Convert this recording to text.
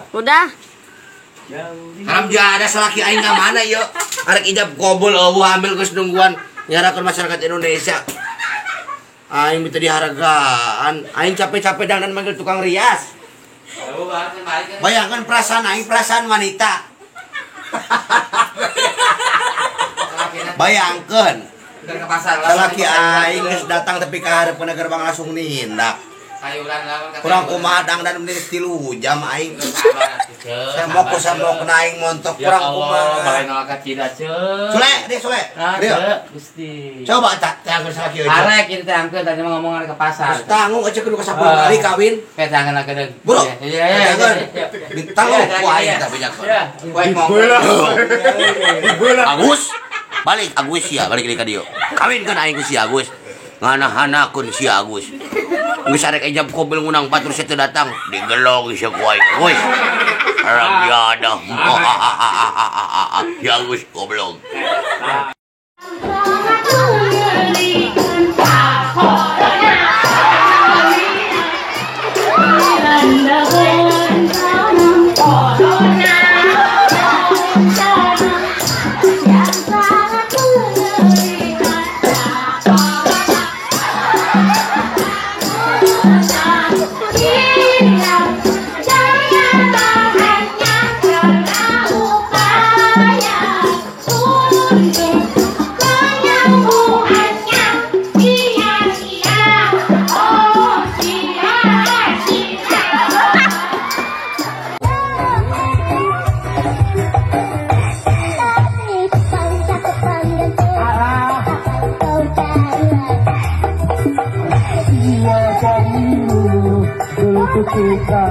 Udah. Haram ada salaki aing ka mana yuk? Arek ijab kobol hamil geus nungguan nyarakeun masyarakat Indonesia. Aing minta dihargaan. Aing capek-capek dandan manggil tukang rias. Bayangkan perasaan aing, perasaan wanita. Bayangkan. Salaki aing geus datang tapi ka hareupeun gerbang langsung nindak. Kurang kumaha dangdan menit 3 jam aing. Sambok naing montok kurang kumaha. Bae nolak cida ceuk. Sule. Gusti. Coba tangkeun salaki euy. Arek kieu teh angkeun tadi mah ngomong ke pasar. Tanggung aja kudu ka 10 kali kawin. Petangkeun akeun. Bro. Iya. Ditanggung ku aing teh banyak. Baik monggo. Agus. Balik Agus ya, balik ka dieu. Kawinkeun aing ku si Agus. Ngana-hanakeun si Agus. Geus arek ejab kobel ngunang batur teu datang, digelong si ku aing. Woi. Ragyada. Ya Agus goblok. Kita